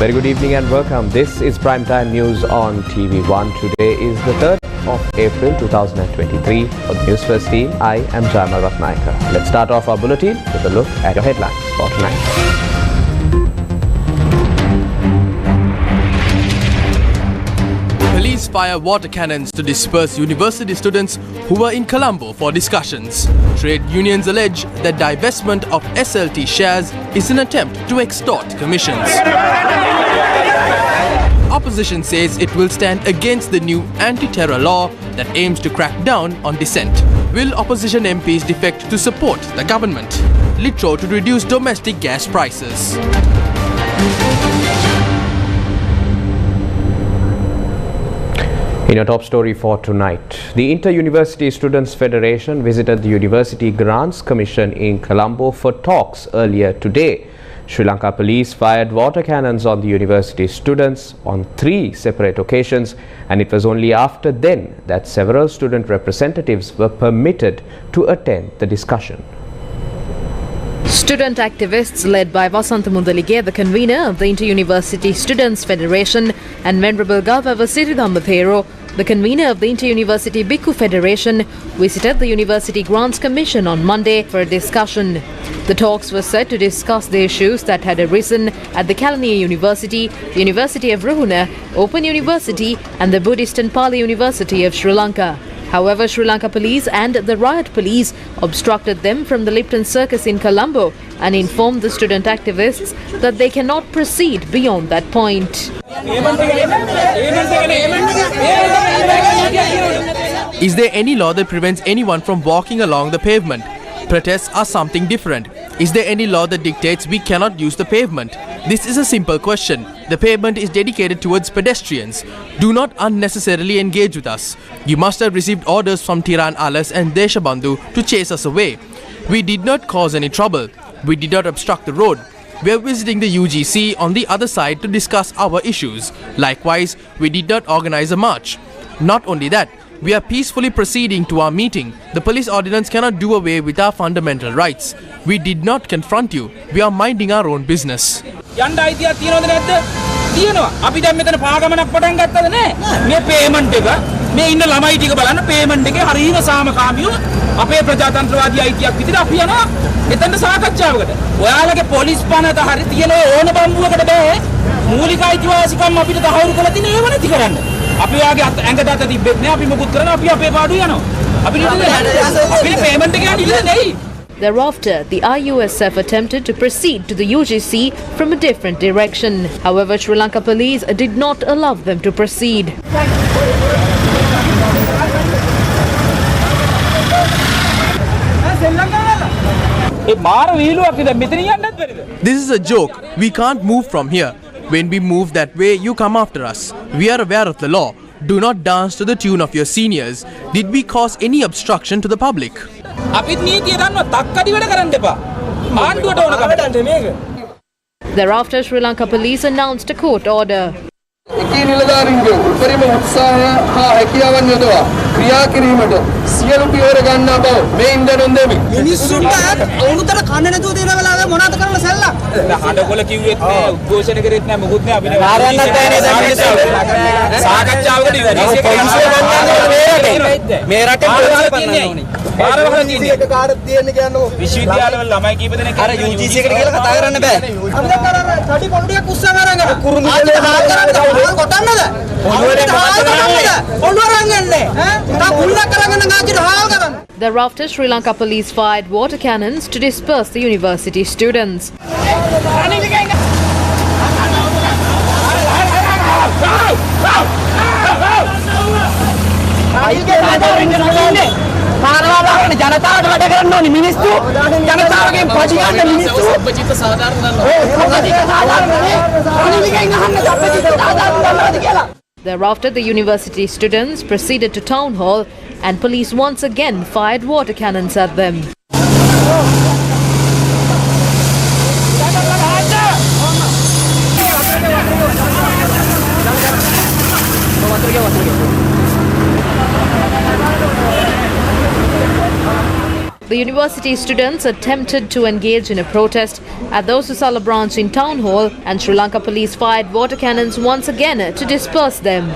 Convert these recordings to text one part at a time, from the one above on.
very good evening and welcome. This is Primetime News on TV1. Today is the 3rd of April 2023. For the Newsfirst team, I am Jamal Ratnayaka. Let's start off our bulletin with a look at your headlines for tonight. Police fire water cannons to disperse university students who were in Colombo for discussions. Trade unions allege that divestment of SLT shares is an attempt to extort commissions. Opposition says it will stand against the new anti-terror law that aims to crack down on dissent. Will opposition MPs defect to support the government? Litro to reduce domestic gas prices. In a top story for tonight, the Inter-University Students Federation visited the University Grants Commission in Colombo for talks earlier today. Sri Lanka police fired water cannons on the university students on 3 separate occasions, and it was only after then that several student representatives were permitted to attend the discussion. Student activists led by Vasantha Mundalige, the convener of the Inter-University Students Federation, and Venerable Galvava Siridhammathero, the convener of the Inter-University Bhikkhu Federation, visited the University Grants Commission on Monday for a discussion. The talks were set to discuss the issues that had arisen at the Kelaniya University, the University of Ruhuna, Open University and the Buddhist and Pali University of Sri Lanka. However, Sri Lanka police and the riot police obstructed them from the Lipton Circus in Colombo and informed the student activists that they cannot proceed beyond that point. Is there any law that prevents anyone from walking along the pavement? Protests are something different. Is there any law that dictates we cannot use the pavement? This is a simple question. The pavement is dedicated towards pedestrians. Do not unnecessarily engage with us. You must have received orders from Tiran Alas and Deshabandhu to chase us away. We did not cause any trouble. We did not obstruct the road. We are visiting the UGC on the other side to discuss our issues. Likewise, we did not organize a march. Not only that, we are peacefully proceeding to our meeting. The police ordinance cannot do away with our fundamental rights. We did not confront you. We are minding our own business. Thereafter, the IUSF attempted to proceed to the UGC from a different direction. However, Sri Lanka police did not allow them to proceed. This is a joke. We can't move from here. When we move that way, you come after us. We are aware of the law. Do not dance to the tune of your seniors. Did we cause any obstruction to the public? Thereafter, Sri Lanka police announced a court order. Thereafter, Sri Lanka police fired water cannons to disperse the university students. Thereafter, the university students proceeded to town hall and police once again fired water cannons at them. The the university students attempted to engage in a protest at the Osasala branch in Town Hall, and Sri Lanka police fired water cannons once again to disperse them.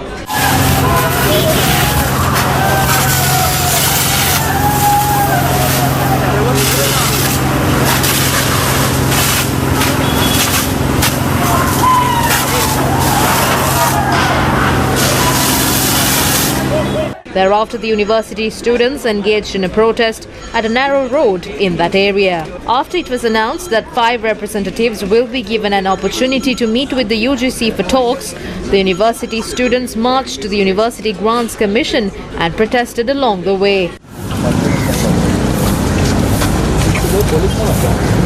Thereafter, the university students engaged in a protest at a narrow road in that area. After it was announced that 5 representatives will be given an opportunity to meet with the UGC for talks, the university students marched to the University Grants Commission and protested along the way.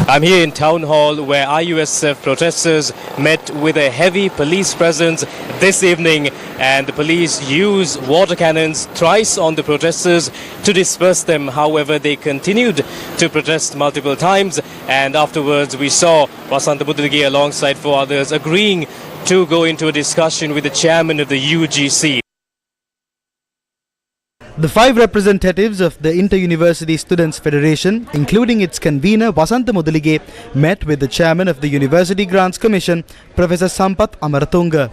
I'm here in Town Hall where IUSF protesters met with a heavy police presence this evening, and the police used water cannons thrice on the protesters to disperse them. However, they continued to protest multiple times, and afterwards we saw Vasantha Mudalage alongside 4 others agreeing to go into a discussion with the chairman of the UGC. The 5 representatives of the Inter-University Students' Federation, including its convener Vasantha Mudalage, met with the chairman of the University Grants Commission, Professor Sampath Amaratunga.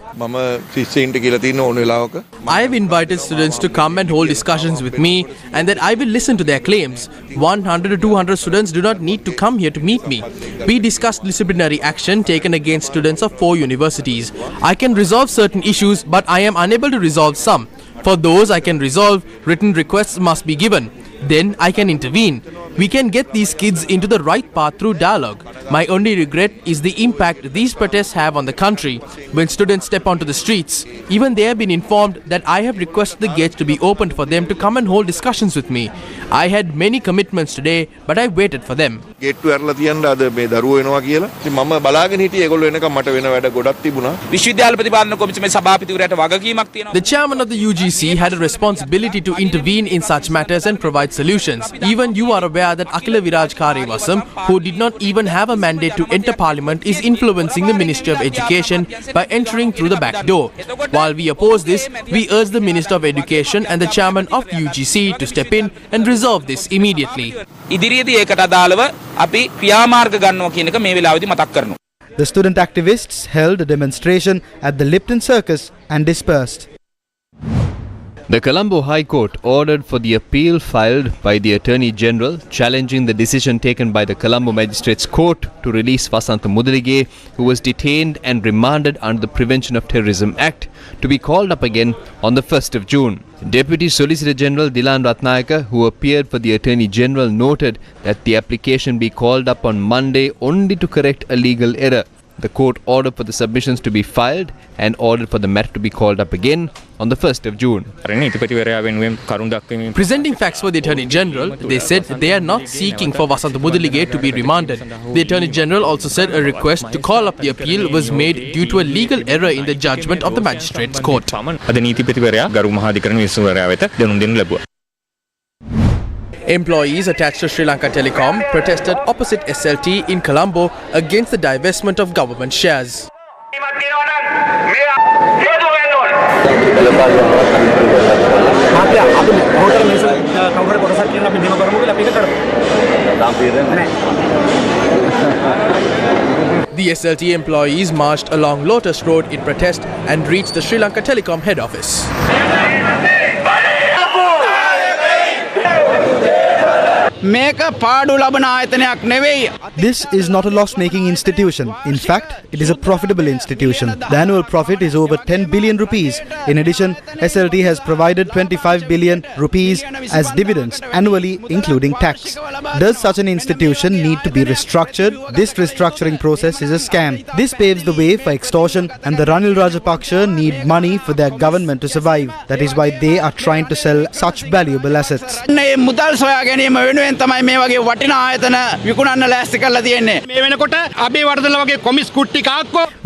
I have invited students to come and hold discussions with me, and that I will listen to their claims. 100 to 200 students do not need to come here to meet me. We discussed disciplinary action taken against students of 4 universities. I can resolve certain issues, but I am unable to resolve some. For those I can resolve, written requests must be given. Then I can intervene. We can get these kids into the right path through dialogue. My only regret is the impact these protests have on the country. When students step onto the streets, even they have been informed that I have requested the gates to be opened for them to come and hold discussions with me. I had many commitments today, but I waited for them. The chairman of the UGC had a responsibility to intervene in such matters and provide solutions. Even you are aware that Akila Viraj Karivasam, who did not even have a mandate to enter parliament, is influencing the Ministry of Education by entering through the back door. While we oppose this, we urge the Minister of Education and the chairman of UGC to step in and resolve this immediately. The student activists held a demonstration at the Lipton Circus and dispersed. The Colombo High Court ordered for the appeal filed by the Attorney General challenging the decision taken by the Colombo Magistrates Court to release Vasantha Mudalage, who was detained and remanded under the Prevention of Terrorism Act, to be called up again on the 1st of June. Deputy Solicitor General Dilan Ratnayaka, who appeared for the Attorney General, noted that the application be called up on Monday only to correct a legal error. The court ordered for the submissions to be filed and ordered for the matter to be called up again on the 1st of June. Presenting facts for the Attorney General, they said they are not seeking for Vasantha Mudalage to be remanded. The Attorney General also said a request to call up the appeal was made due to a legal error in the judgment of the Magistrates Court. Employees attached to Sri Lanka Telecom protested opposite SLT in Colombo against the divestment of government shares. The SLT employees marched along Lotus Road in protest and reached the Sri Lanka Telecom head office. This is not a loss-making institution. In fact, it is a profitable institution. The annual profit is over 10 billion rupees. In addition, SLT has provided 25 billion rupees as dividends annually, including tax. Does such an institution need to be restructured? This restructuring process is a scam. This paves the way for extortion, and the Ranil Rajapaksa need money for their government to survive. That is why they are trying to sell such valuable assets. We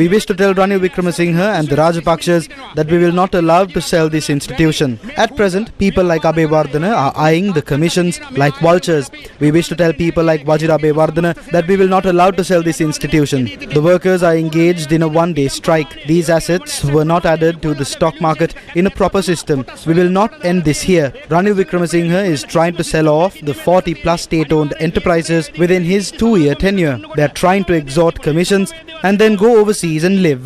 wish to tell Ranil Wickremesinghe and the Rajapakshas that we will not allow to sell this institution. At present, people like Abeyewardene are eyeing the commissions like vultures. We wish to tell people like Wajir Abeyewardene that we will not allow to sell this institution. The workers are engaged in a one-day strike. These assets were not added to the stock market in a proper system. We will not end this here. Ranil Wickremesinghe is trying to sell off the 40% plus state-owned enterprises within his 2-year tenure. They are trying to extort commissions and then go overseas and live.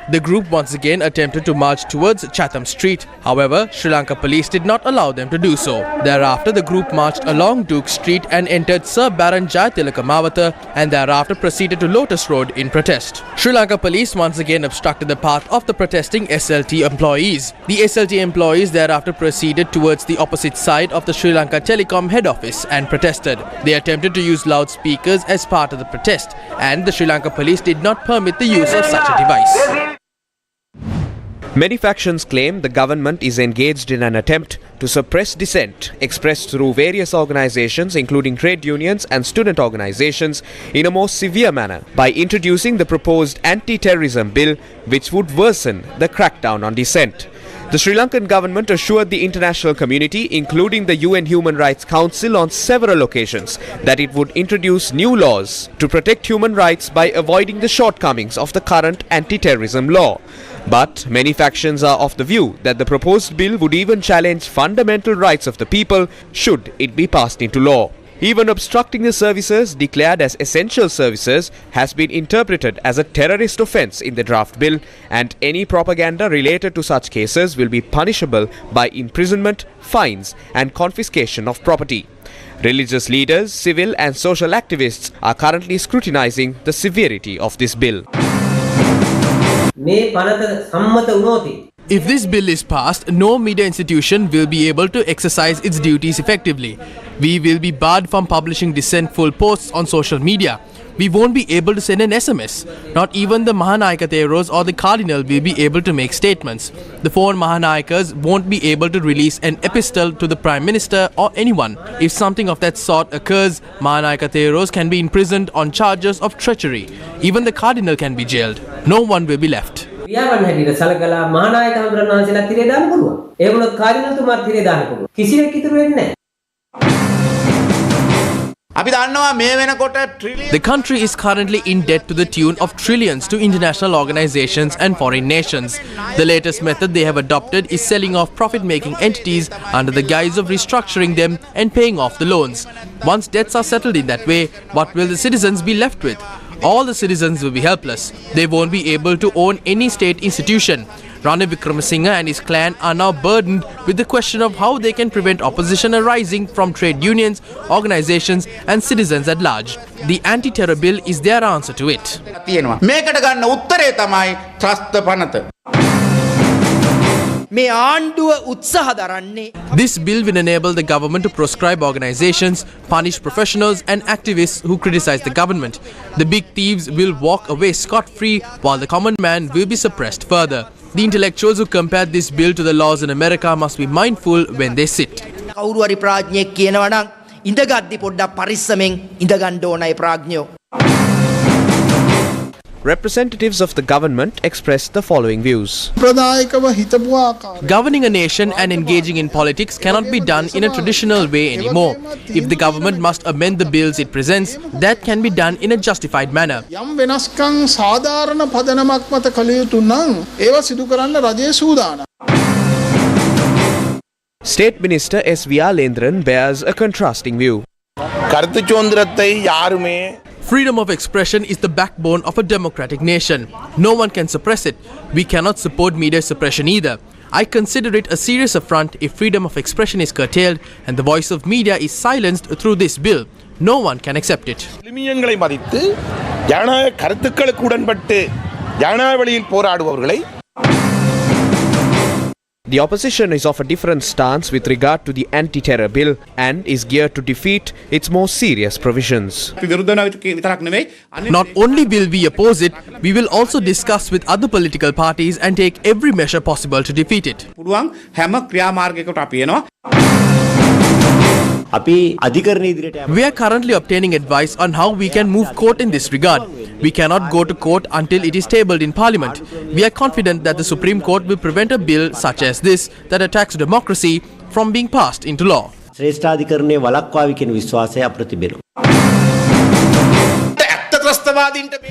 The group once again attempted to march towards Chatham Street. However, Sri Lanka police did not allow them to do so. Thereafter, the group marched along Duke Street and entered Sir Baron Jayatilaka Mawatha and thereafter proceeded to Lotus Road in protest. Sri Lanka police once again obstructed the path of the protesting SLT employees. The SLT employees thereafter proceeded towards the opposite side of the Sri Lanka Telecom head office and protested. They attempted to use loudspeakers as part of the protest, and the Sri Lanka police did not permit the use of such a device. Many factions claim the government is engaged in an attempt to suppress dissent expressed through various organizations, including trade unions and student organizations, in a more severe manner by introducing the proposed anti-terrorism bill, which would worsen the crackdown on dissent. The Sri Lankan government assured the international community, including the UN Human Rights Council, on several occasions that it would introduce new laws to protect human rights by avoiding the shortcomings of the current anti-terrorism law. But many factions are of the view that the proposed bill would even challenge fundamental rights of the people should it be passed into law. Even obstructing the services declared as essential services has been interpreted as a terrorist offence in the draft bill, and any propaganda related to such cases will be punishable by imprisonment, fines and confiscation of property. Religious leaders, civil and social activists are currently scrutinizing the severity of this bill. If this bill is passed, no media institution will be able to exercise its duties effectively. We will be barred from publishing dissentful posts on social media. We won't be able to send an SMS. Not even the Mahanayakatheros or the Cardinal will be able to make statements. The four Mahanayakas won't be able to release an epistle to the Prime Minister or anyone. If something of that sort occurs, Mahanayakatheros can be imprisoned on charges of treachery. Even the Cardinal can be jailed. No one will be left. ක්‍රියාවන් හැටියට සලකලා මහානායක හඳුනන වහන්සේලා තිරේ දාන්න පුළුවන්. ඒ වුණොත් කාර්යනතුමාත් තිරේ දාන්න පුළුවන්. කිසිවෙක් ඉතුරු වෙන්නේ නැහැ. අපි දන්නවා මේ වෙනකොට The country is currently in debt to the tune of trillions to international organizations and foreign nations. The latest method they have adopted is selling off profit-making entities under the guise of restructuring them and paying off the loans. Once debts are settled in that way, what will the citizens be left with? All the citizens will be helpless. They won't be able to own any state institution. Ranil Wickremesinghe and his clan are now burdened with the question of how they can prevent opposition arising from trade unions, organizations and citizens at large. The anti-terror bill is their answer to it. මේකට ගන්න උත්තරේ තමයි ත්‍රස්ත පනත. This bill will enable the government to proscribe organizations, punish professionals and activists who criticize the government. The big thieves will walk away scot-free while the common man will be suppressed further. The intellectuals who compared this bill to the laws in America must be mindful when they sit. Representatives of the government expressed the following views. Governing a nation and engaging in politics cannot be done in a traditional way anymore. If the government must amend the bills it presents, that can be done in a justified manner. State Minister S.V.R. Lendran bears a contrasting view. Freedom of expression is the backbone of a democratic nation. No one can suppress it. We cannot support media suppression either. I consider it a serious affront if freedom of expression is curtailed and the voice of media is silenced through this bill. No one can accept it. The opposition is of a different stance with regard to the anti-terror bill and is geared to defeat its more serious provisions. Not only will we oppose it, we will also discuss with other political parties and take every measure possible to defeat it. We are currently obtaining advice on how we can move court in this regard. We cannot go to court until it is tabled in Parliament. We are confident that the Supreme Court will prevent a bill such as this that attacks democracy from being passed into law.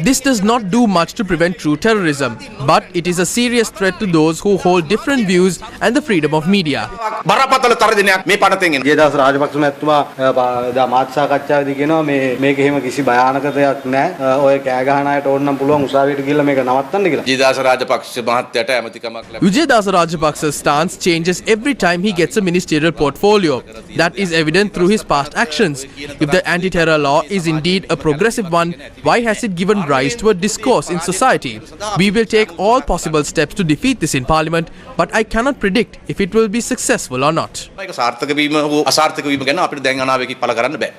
This does not do much to prevent true terrorism, but it is a serious threat to those who hold different views and the freedom of media. බරපතල තරදිනයක් මේ පනතෙන් එන. ජයදාස රාජපක්ෂ මහත්මයා මාධ්‍ය සාකච්ඡාවේදී කියනවා මේක එහෙම කිසි භයානක දෙයක් නැහැ. ඔය කෑ ගහන අයට ඕන නම් පුළුවන් උසාවියට ගිහලා මේක නවත්තන්න කියලා. ජයදාස රාජපක්ෂ මහත්තයාට ඇමතිකමක් ලැබුණා. Vijayadasa Rajapaksa's stance changes every time he gets a ministerial portfolio. That is evident through his past actions. If the anti-terror law is indeed a progressive one, why has it given rise to a discourse in society? We will take all possible steps to defeat this in Parliament, but I cannot predict if it will be successful or not. මේක සාර්ථක වීම හෝ අසාර්ථක වීම ගැන අපිට දැන් අනාවේකී පළ කරන්න බෑ.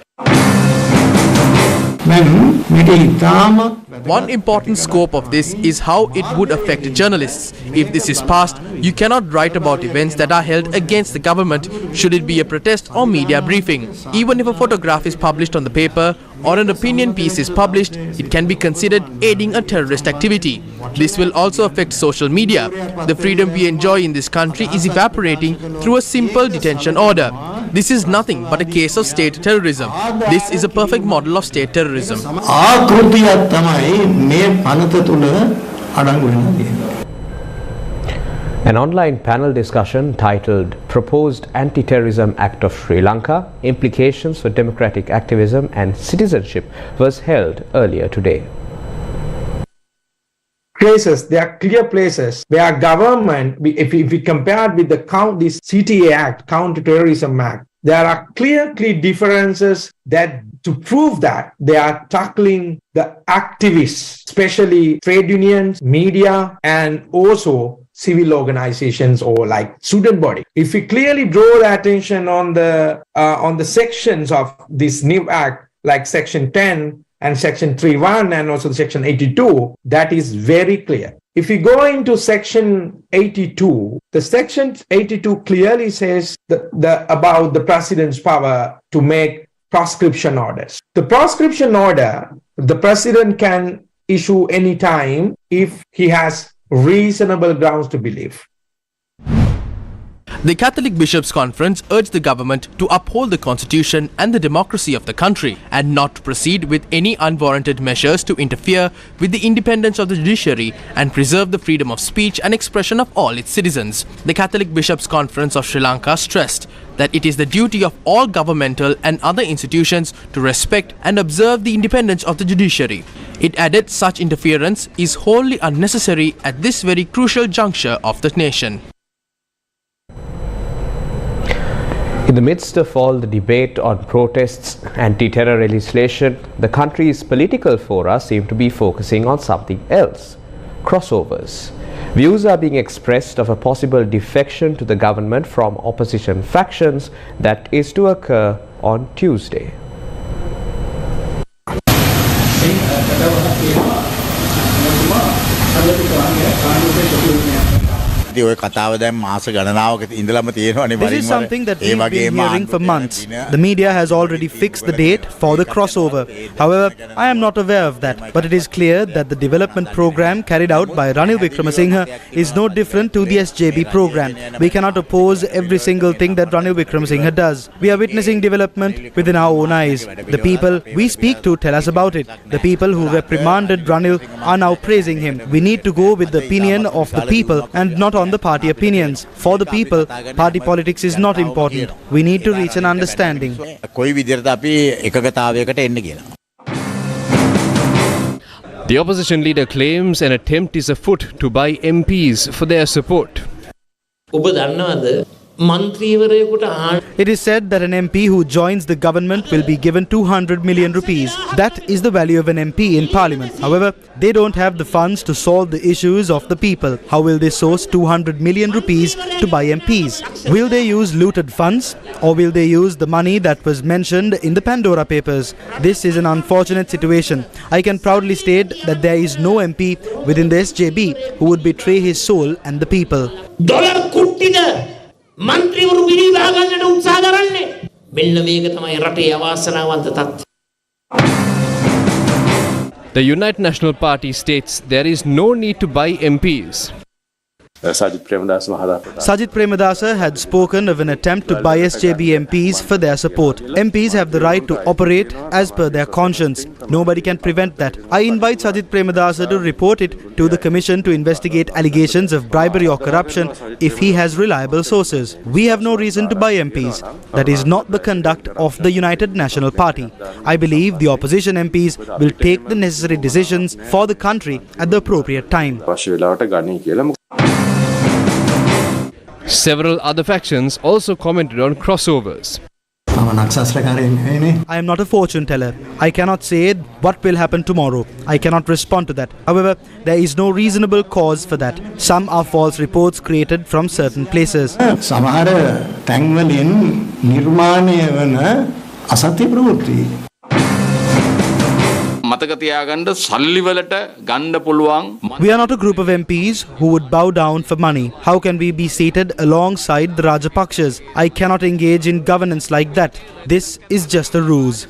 One important scope of this is how it would affect journalists. If this is passed, you cannot write about events that are held against the government, should it be a protest or media briefing. Even if a photograph is published on the paper or an opinion piece is published, it can be considered aiding a terrorist activity. This will also affect social media. The freedom we enjoy in this country is evaporating through a simple detention order. This is nothing but a case of state terrorism. This is a perfect model of state terrorism. An online panel discussion titled Proposed Anti-Terrorism Act of Sri Lanka, Implications for Democratic Activism and Citizenship was held earlier today. Places, there are clear places where government, if we compare with this CTA Act, Counter-Terrorism Act, there are clear differences that to prove that they are tackling the activists, especially trade unions, media, and also civil organizations or like student body. If we clearly draw the attention on the sections of this new act, like Section 10 and Section 3(1) and also Section 82, that is very clear. If we go into Section 82, the Section 82 clearly says about the president's power to make proscription orders. The proscription order, the president can issue any time if he has reasonable grounds to believe. The Catholic Bishops' Conference urged the government to uphold the constitution and the democracy of the country and not to proceed with any unwarranted measures to interfere with the independence of the judiciary and preserve the freedom of speech and expression of all its citizens. The Catholic Bishops' Conference of Sri Lanka stressed that it is the duty of all governmental and other institutions to respect and observe the independence of the judiciary. It added such interference is wholly unnecessary at this very crucial juncture of the nation. In the midst of all the debate on protests, anti-terror legislation, the country's political fora seem to be focusing on something else: crossovers. Views are being expressed of a possible defection to the government from opposition factions that is to occur on Tuesday. This is something that we've been hearing for months. The media has already fixed the date for the crossover. However, I am not aware of that. But it is clear that the development program carried out by Ranil Wickremesinghe is no different to the SJB program. We cannot oppose every single thing that Ranil Wickremesinghe does. We are witnessing development within our own eyes. The people we speak to tell us about it. The people who reprimanded Ranil are now praising him. We need to go with the opinion of the people and not on the party opinions. For the people, party politics is not important. We need to reach an understanding. The opposition leader claims an attempt is afoot to buy MPs for their support. It is said that an MP who joins the government will be given 200 million rupees. That is the value of an MP in Parliament. However, they don't have the funds to solve the issues of the people. How will they source 200 million rupees to buy MPs? Will they use looted funds, or will they use the money that was mentioned in the Pandora Papers? This is an unfortunate situation. I can proudly state that there is no MP within the SJB who would betray his soul and the people. මන්ත්‍රීවරු විහිවා ගන්නට උත්සාහ කරන්නේ මෙන්න මේක තමයි රටේ අවාසනාවන්ත තත්ත්වය. The United National Party states there is no need to buy MPs. Sajid Premadasa had spoken of an attempt to buy SJB MPs for their support. MPs have the right to operate as per their conscience. Nobody can prevent that. I invite Sajid Premadasa to report it to the Commission to investigate allegations of bribery or corruption if he has reliable sources. We have no reason to buy MPs. That is not the conduct of the United National Party. I believe the opposition MPs will take the necessary decisions for the country at the appropriate time. Several other factions also commented on crossovers. I am not a fortune teller. I cannot say what will happen tomorrow. I cannot respond to that. However, there is no reasonable cause for that. Some are false reports created from certain places. We are not a group of MPs who would bow down for money. How can we be seated alongside the Rajapakshas? I cannot engage in governance like that. This is just a ruse.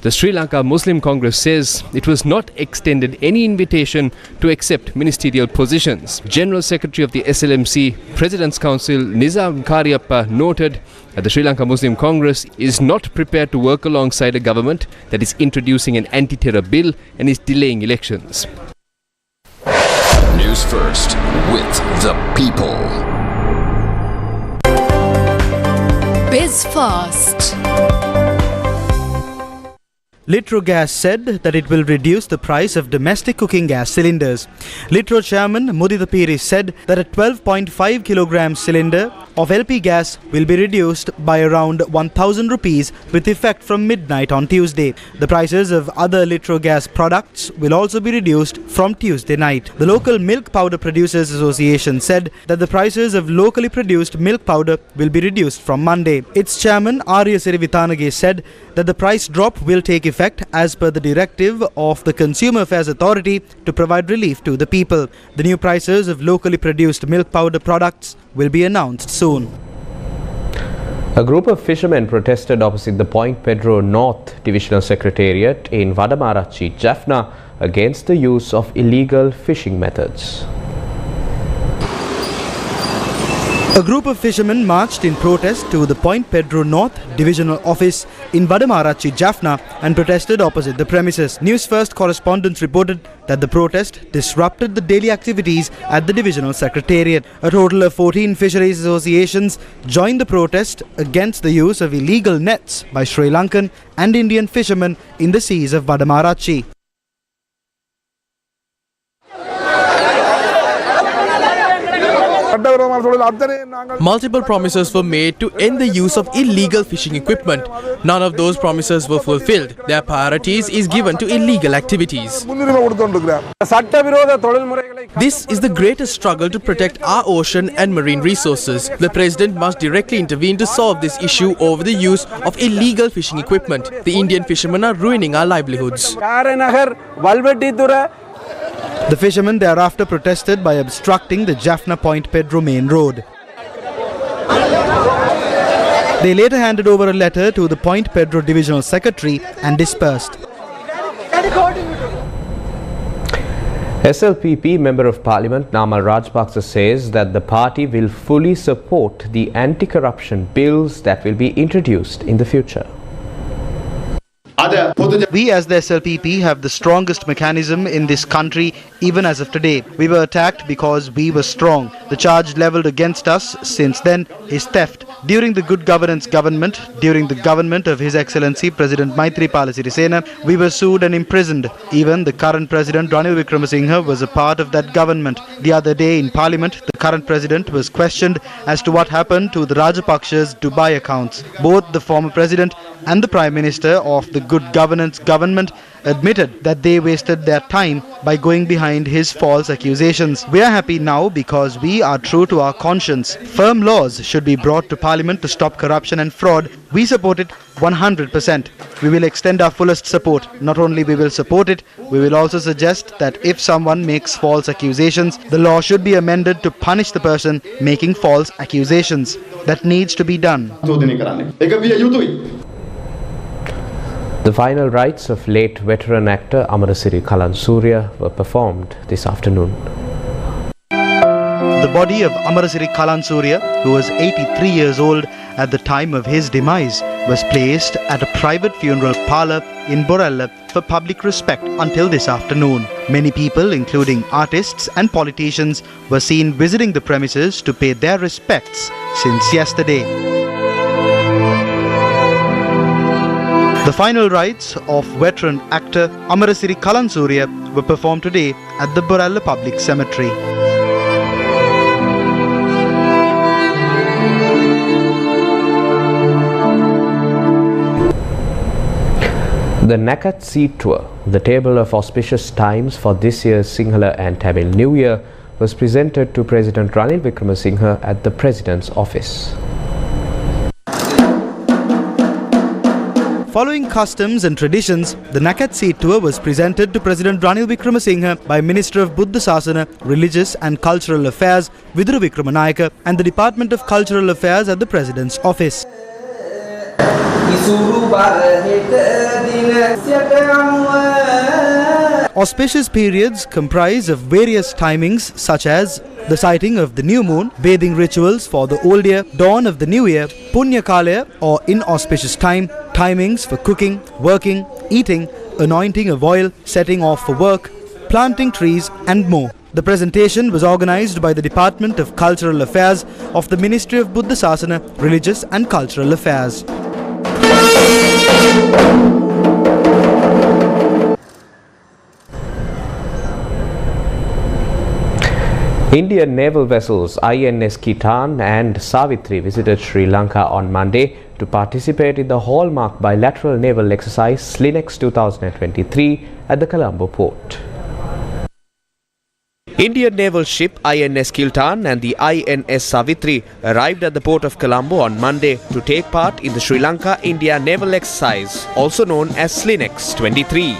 The Sri Lanka Muslim Congress says it was not extended any invitation to accept ministerial positions. General Secretary of the SLMC President's Council Nizam Karyappa noted that the Sri Lanka Muslim Congress is not prepared to work alongside a government that is introducing an anti-terror bill and is delaying elections. News First with the people. Biz Fast. Litro Gas said that it will reduce the price of domestic cooking gas cylinders. Litro chairman Mudita Piri said that a 12.5 kilogram cylinder of LP gas will be reduced by around 1,000 rupees with effect from midnight on Tuesday. The prices of other Litro gas products will also be reduced from Tuesday night. The local Milk Powder Producers Association said that the prices of locally produced milk powder will be reduced from Monday. Its chairman Arya Sirivitanage said that the price drop will take effect as per the directive of the Consumer Affairs Authority to provide relief to the people. The new prices of locally produced milk powder products will be announced soon. A group of fishermen protested opposite the Point Pedro North Divisional Secretariat in Vadamarachi, Jaffna against the use of illegal fishing methods. A group of fishermen marched in protest to the Point Pedro North Divisional Office in Vadamarachi, Jaffna and protested opposite the premises. Newsfirst correspondents reported that the protest disrupted the daily activities at the Divisional Secretariat. A total of 14 fisheries associations joined the protest against the use of illegal nets by Sri Lankan and Indian fishermen in the seas of Vadamarachi. Multiple promises were made to end the use of illegal fishing equipment. None of those promises were fulfilled. Their priorities is given to illegal activities. This is the greatest struggle to protect our ocean and marine resources. The President must directly intervene to solve this issue over the use of illegal fishing equipment. The Indian fishermen are ruining our livelihoods. The fishermen thereafter protested by obstructing the Jaffna Point Pedro main road. They later handed over a letter to the Point Pedro Divisional Secretary and dispersed. SLPP Member of Parliament Namal Rajapaksa says that the party will fully support the anti-corruption bills that will be introduced in the future. We as the SLPP have the strongest mechanism in this country even as of today. We were attacked because we were strong. The charge levelled against us since then is theft. During the Good Governance government, during the government of His Excellency President Maithripala Sirisena, we were sued and imprisoned. Even the current President Ranil Wickremesinghe was a part of that government. The other day in Parliament, the current President was questioned as to what happened to the Rajapaksa's Dubai accounts. Both the former President and the Prime Minister of the Good Governance government admitted that they wasted their time by going behind his false accusations. We are happy now because we are true to our conscience. Firm laws should be brought to Parliament to stop corruption and fraud. We support it 100%. We will extend our fullest support. Not only we will support it, we will also suggest that if someone makes false accusations, the law should be amended to punish the person making false accusations. That needs to be done. The final rites of late veteran actor Amarasiri Kalansurya were performed this afternoon. The body of Amarasiri Kalansurya, who was 83 years old at the time of his demise, was placed at a private funeral parlour in Borella for public respect until this afternoon. Many people, including artists and politicians, were seen visiting the premises to pay their respects since yesterday. The final rites of veteran actor Amarasiri Kalansurya were performed today at the Borella Public Cemetery. The Nakat Seed Tour, the table of auspicious times for this year's Sinhala and Tamil New Year, was presented to President Ranil Wickremesinghe at the President's office. Following customs and traditions, the Nakat Seed Tour was presented to President Ranil Wickremesinghe by Minister of Buddha Sasana, Religious and Cultural Affairs Vidura Wickramanayake and the Department of Cultural Affairs at the President's office. Auspicious periods comprise of various timings such as the sighting of the new moon, bathing rituals for the old year, dawn of the new year, Punya Kalaya or inauspicious time, timings for cooking, working, eating, anointing of oil, setting off for work, planting trees and more. The presentation was organized by the Department of Cultural Affairs of the Ministry of Buddha Sasana, Religious and Cultural Affairs. Indian naval vessels INS Kitan and Savitri visited Sri Lanka on Monday to participate in the hallmark bilateral naval exercise SLINEX 2023 at the Colombo port. Indian naval ship INS Kiltan and the INS Savitri arrived at the port of Colombo on Monday to take part in the Sri Lanka-India naval exercise, also known as SLINEX 23.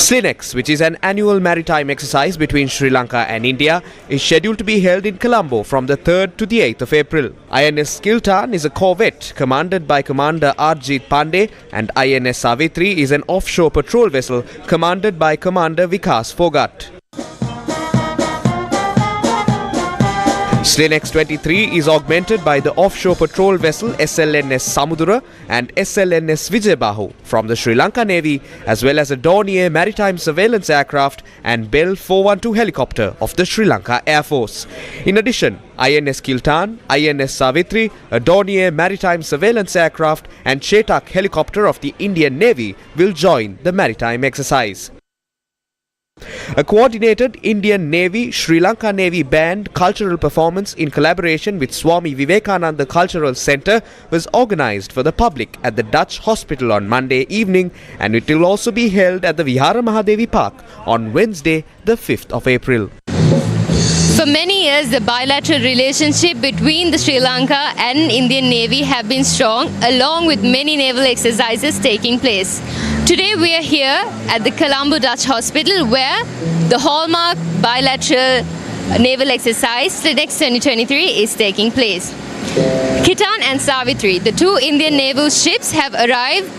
SLINEX, which is an annual maritime exercise between Sri Lanka and India, is scheduled to be held in Colombo from the 3rd to the 8th of April. INS Kiltan is a corvette commanded by Commander Arjit Pandey, and INS Savitri is an offshore patrol vessel commanded by Commander Vikas Phogat. SLINEX 23 is augmented by the offshore patrol vessel SLNS Samudra and SLNS Vijayabahu from the Sri Lanka Navy, as well as a Dornier maritime surveillance aircraft and Bell 412 helicopter of the Sri Lanka Air Force. In addition, INS Kiltan, INS Savitri, a Dornier maritime surveillance aircraft and Chetak helicopter of the Indian Navy will join the maritime exercise. A coordinated Indian Navy Sri Lanka Navy band cultural performance in collaboration with Swami Vivekananda Cultural Centre was organised for the public at the Dutch Hospital on Monday evening, and it will also be held at the Vihara Mahadevi Park on Wednesday, the 5th of April. For many years, the bilateral relationship between the Sri Lanka and Indian Navy have been strong, along with many naval exercises taking place. Today we are here at the Colombo Dutch Hospital, where the hallmark bilateral naval exercise SLINEX 2023 is taking place. Kitan and Savitri, the two Indian naval ships, have arrived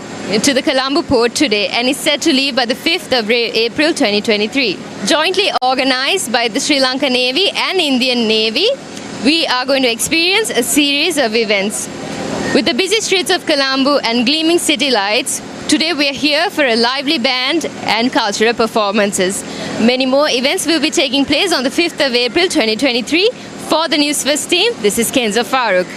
to the Colombo port today and is set to leave by the 5th of April 2023. Jointly organized by the Sri Lanka Navy and Indian Navy, we are going to experience a series of events. With the busy streets of Colombo and gleaming city lights, today we are here for a lively band and cultural performances. Many more events will be taking place on the 5th of April 2023. For the Newsfirst team, this is Kenzo Farooq.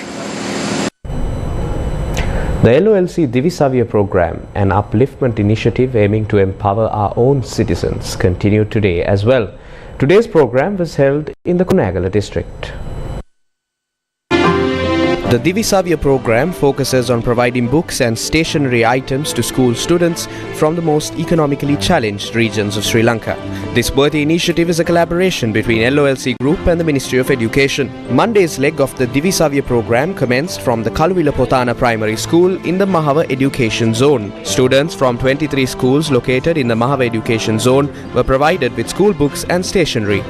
The LOLC Divisavya program, an upliftment initiative aiming to empower our own citizens, continued today as well. Today's program was held in the Kunagala district. The Divisavya program focuses on providing books and stationery items to school students from the most economically challenged regions of Sri Lanka. This worthy initiative is a collaboration between LOLC Group and the Ministry of Education. Monday's leg of the Divisavya program commenced from the Kaluvila Potana Primary School in the Mahava Education Zone. Students from 23 schools located in the Mahava Education Zone were provided with school books and stationery.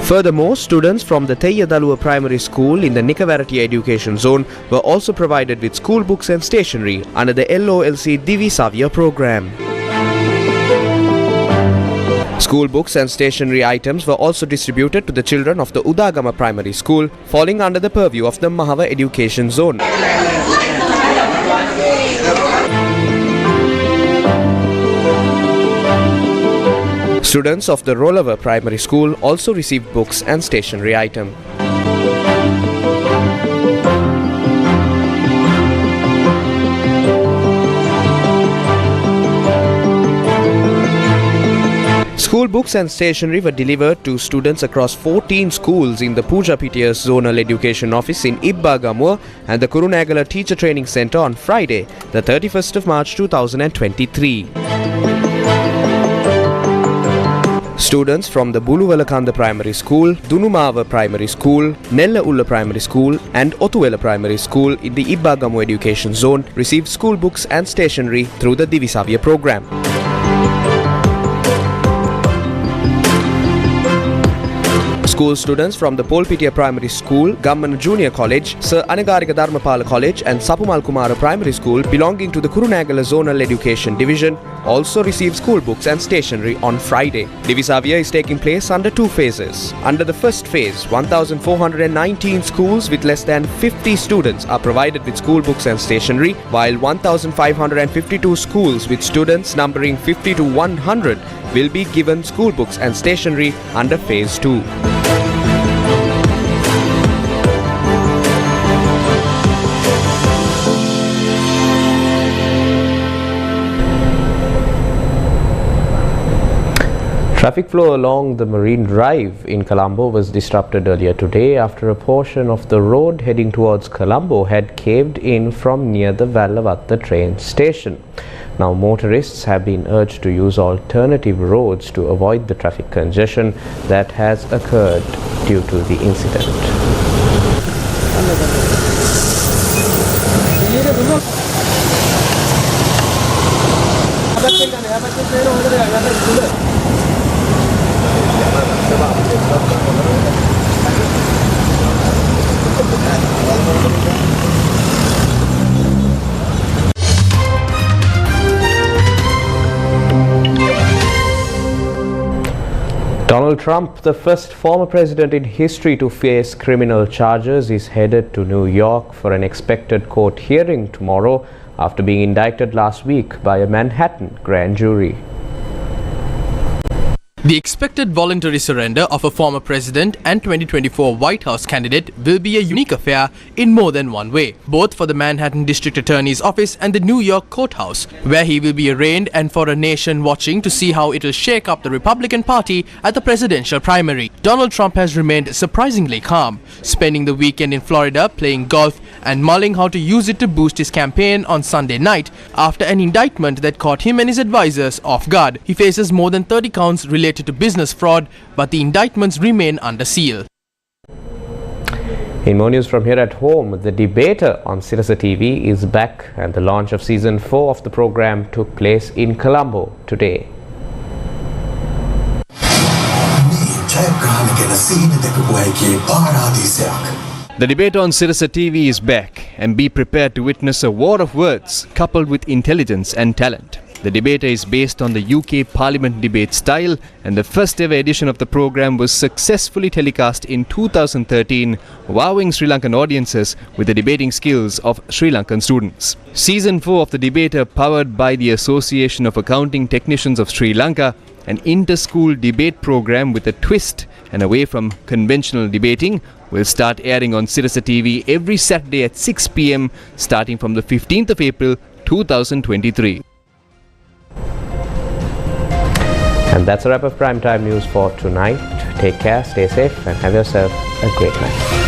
Furthermore, students from the Teyyadaluwa Primary School in the Nikavarati Education Zone were also provided with school books and stationery under the LOLC Divi Savya program. School books and stationery items were also distributed to the children of the Udagama Primary School, falling under the purview of the Mahava Education Zone. Students of the Rollover Primary School also received books and stationery items. School books and stationery were delivered to students across 14 schools in the Puja Pitiya's Zonal Education Office in Ibbagamua and the Kurunegala Teacher Training Centre on Friday, the 31st of March 2023. Students from the Buluwalakanda Primary School, Dunumava Primary School, Nella Ulla Primary School and Otuwela Primary School in the Ibbagamu Education Zone received school books and stationery through the Divisavya program. School students from the Polpitiya Primary School, Gammana Junior College, Sir Anagarika Dharmapala College and Sapumal Kumara Primary School belonging to the Kurunegala Zonal Education Division also received school books and stationery on Friday. Divisavya is taking place under two phases. Under the first phase, 1,419 schools with less than 50 students are provided with school books and stationery, while 1,552 schools with students numbering 50 to 100 will be given school books and stationery under phase 2. Traffic flow along the Marine Drive in Colombo was disrupted earlier today after a portion of the road heading towards Colombo had caved in from near the Vallavatta train station. Now motorists have been urged to use alternative roads to avoid the traffic congestion that has occurred due to the incident. Donald Trump, the first former president in history to face criminal charges, is headed to New York for an expected court hearing tomorrow after being indicted last week by a Manhattan grand jury. The expected voluntary surrender of a former president and 2024 White House candidate will be a unique affair in more than one way, both for the Manhattan District Attorney's Office and the New York courthouse, where he will be arraigned, and for a nation watching to see how it will shake up the Republican Party at the presidential primary. Donald Trump has remained surprisingly calm, spending the weekend in Florida playing golf and mulling how to use it to boost his campaign on Sunday night after an indictment that caught him and his advisors off guard. He faces more than 30 counts related to business fraud, but the indictments remain under seal. In more news from here at home, the debater on Sirasa TV is back and the launch of season 4 of the program took place in Colombo today. The debate on Sirasa TV is back, and be prepared to witness a war of words coupled with intelligence and talent. The debater is based on the UK Parliament debate style, and the first ever edition of the program was successfully telecast in 2013, wowing Sri Lankan audiences with the debating skills of Sri Lankan students. Season 4 of the debater, powered by the Association of Accounting Technicians of Sri Lanka, an inter-school debate program with a twist and away from conventional debating, will start airing on Sirasa TV every Saturday at 6 p.m. starting from the 15th of April 2023. And that's a wrap of Primetime News for tonight. Take care, stay safe and have yourself a great night.